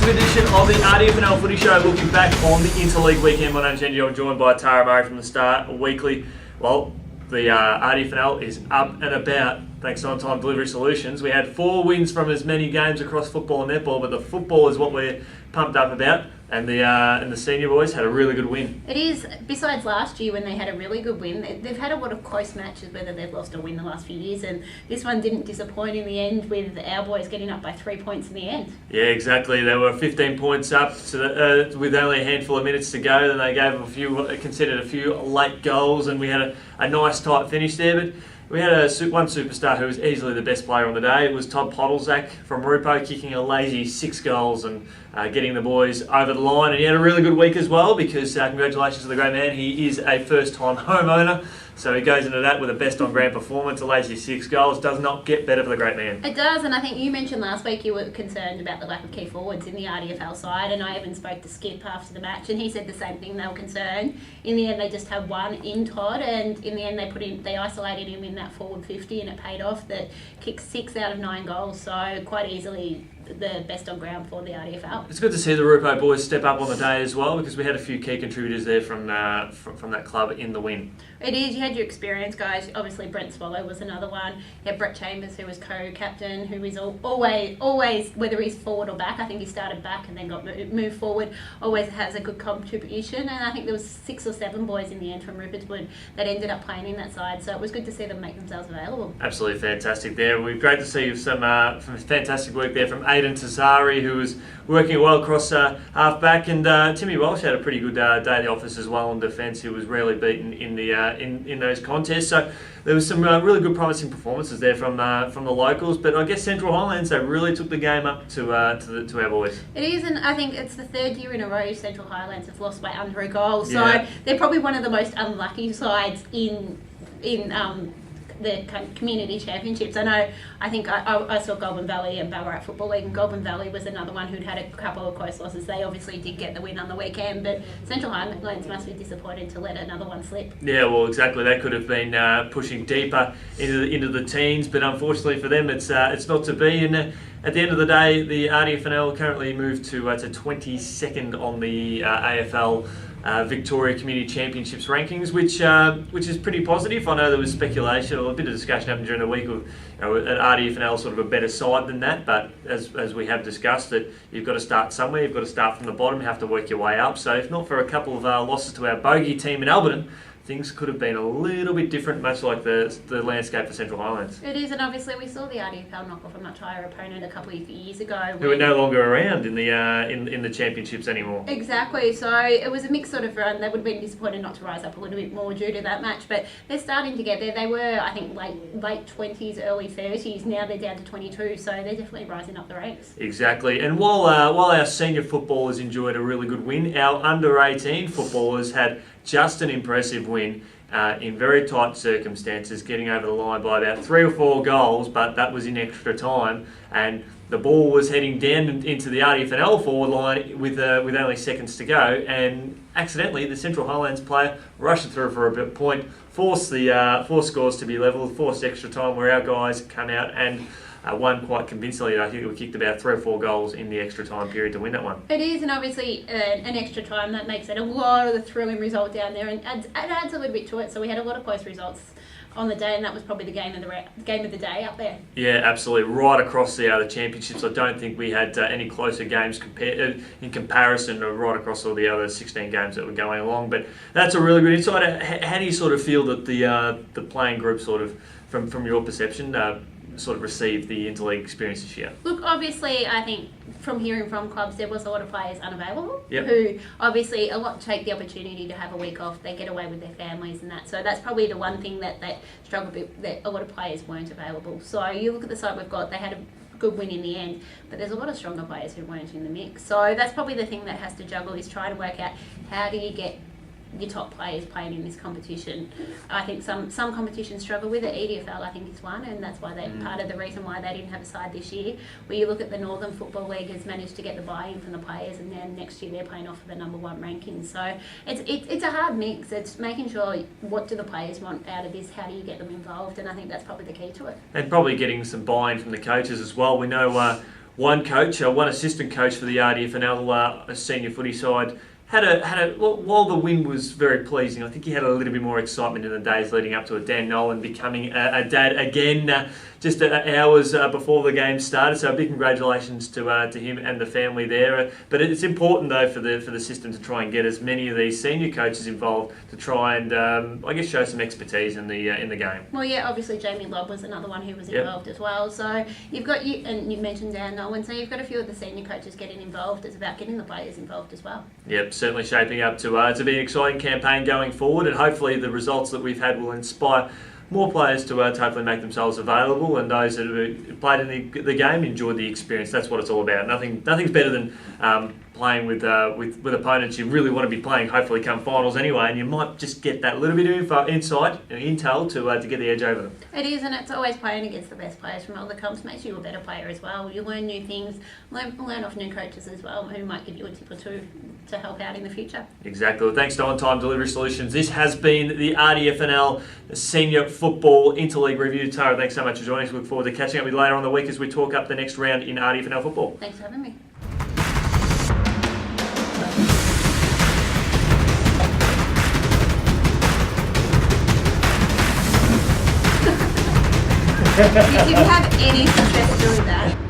massive edition of the RDFNL Footy Show, looking back on the Interleague weekend. My name's Andy, I'm joined by Tara Murray from the Star Weekly. Well, the RDFNL is up and about thanks to Ontime Delivery Solutions. We had 4 wins from as many games across football and netball, but the football is what we're pumped up about. And the senior boys had a really good win. It is, besides last year when they had a really good win, they've had a lot of close matches whether they've lost or win the last few years, and this one didn't disappoint in the end with our boys getting up by 3 points in the end. Yeah, exactly. They were 15 points up with only a handful of minutes to go. Then they gave considered a few late goals, and we had a nice tight finish there. But we had one superstar who was easily the best player on the day. It was Todd Podolzak from Rupo, kicking a lazy 6 goals and getting the boys over the line. And he had a really good week as well, because congratulations to the great man. He is a first-time homeowner, so he goes into that with a best-on-ground performance. A lazy 6 goals does not get better for the great man. It does, and I think you mentioned last week you were concerned about the lack of key forwards in the RDFL side, and I even spoke to Skip after the match, and he said the same thing. They were concerned. In the end, they just had one in Todd, and in the end, they isolated him in that forward 50, and it paid off. That kicked 6 out of 9 goals, so quite easily the best on ground for the RDFL. It's good to see the Rupo boys step up on the day as well, because we had a few key contributors there from that club in the win. It is. You had your experience guys. Obviously, Brent Swallow was another one. You had Brett Chambers, who was co-captain, who is always, whether he's forward or back, I think he started back and then got moved forward, always has a good contribution. And I think there was 6 or 7 boys in the end from Rupertswood that ended up playing in that side. So it was good to see them make themselves available. Absolutely fantastic there. We're great to see some fantastic work there from Aidan Tazari, who was working well across half-back, and Timmy Walsh had a pretty good day at the office as well in defence. He was rarely beaten in those contests. So there was some really good promising performances there from the locals. But I guess Central Highlands, they really took the game up to our boys. It is, and I think it's the 3rd year in a row Central Highlands have lost by under a goal. So Yeah. they're probably one of the most unlucky sides in the community championships. I think I saw Goulburn Valley and Ballarat Football League, and Goulburn Valley was another one who'd had a couple of close losses. They obviously did get the win on the weekend, but Central Highlands must be disappointed to let another one slip. Yeah, well, exactly. They could have been pushing deeper into the teens, but unfortunately for them, it's not to be. And at the end of the day, the RDFNL currently moved to 22nd on the AFL Victoria Community Championships rankings, which is pretty positive. I know there was speculation or a bit of discussion happened during the week of at RDFNL sort of a better side than that, but as we have discussed, that you've got to start somewhere. You've got to start from the bottom. You have to work your way up. So if not for a couple of losses to our bogey team in Alberton, things could have been a little bit different, much like the landscape for Central Highlands. It is, and obviously we saw the RDFL knock off a much higher opponent a couple of years ago. Who are no longer around in the championships anymore. Exactly, so it was a mixed sort of run. They would have been disappointed not to rise up a little bit more due to that match, but they're starting to get there. They were, I think, late 20s, early 30s. Now they're down to 22, so they're definitely rising up the ranks. Exactly, and while our senior footballers enjoyed a really good win, our under-18 footballers had just an impressive win in very tight circumstances, getting over the line by about 3 or 4 goals, but that was in extra time, and the ball was heading down into the RDFNL forward line with only seconds to go, and accidentally the Central Highlands player rushed it through for a point, forced scores to be level, forced extra time, where our guys come out and won quite convincingly. I think we kicked about 3 or 4 goals in the extra time period to win that one. It is, and obviously an extra time, that makes it a lot of the thrilling result down there, and it adds a little bit to it. So we had a lot of close results on the day, and that was probably the game of the day up there. Yeah, absolutely. Right across the championships, I don't think we had any closer games in comparison to right across all the other 16 games that were going along. But that's a really good insight. How do you sort of feel that the playing group, sort of from your perception, sort of received the Interleague experience this year? Look, obviously, I think from hearing from clubs, there was a lot of players unavailable. Yep. Who obviously a lot take the opportunity to have a week off. They get away with their families and that. So that's probably the one thing that struggle with, that a lot of players weren't available. So you look at the side we've got, they had a good win in the end, but there's a lot of stronger players who weren't in the mix. So that's probably the thing that has to juggle, is trying to work out how do you get your top players playing in this competition. I think some competitions struggle with it. EDFL, I think, is one, and that's why part of the reason why they didn't have a side this year. Where you look at the Northern Football League has managed to get the buy-in from the players, and then next year they're playing off of the number 1 ranking. So it's a hard mix. It's making sure, what do the players want out of this? How do you get them involved? And I think that's probably the key to it. And probably getting some buy-in from the coaches as well. We know one assistant coach for the RDFNL senior footy side. While the win was very pleasing, I think he had a little bit more excitement in the days leading up to it. Dan Nolan becoming a dad again, just hours before the game started. So big congratulations to him and the family there. But it's important though for the system to try and get as many of these senior coaches involved to try and show some expertise in the game. Well, yeah, obviously Jamie Lobb was another one who was involved as well. So you've got and you mentioned Dan Nolan. So you've got a few of the senior coaches getting involved. It's about getting the players involved as well. Yep, certainly shaping up to be an exciting campaign going forward, and hopefully the results that we've had will inspire more players to hopefully make themselves available, and those that have played in the game enjoyed the experience. That's what it's all about. Nothing's better than playing with opponents you really want to be playing, hopefully come finals anyway, and you might just get that little bit of insight and intel to get the edge over them. It is, and it's always playing against the best players from other comps makes you a better player as well. You learn new things, learn off new coaches as well, who might give you a tip or two to help out in the future. Exactly. Well, thanks to Ontime Delivery Solutions. This has been the RDFNL Senior Football Interleague Review. Tara, thanks so much for joining us. Look forward to catching up with you later on the week as we talk up the next round in RDFNL football. Thanks for having me. You didn't have any success doing that.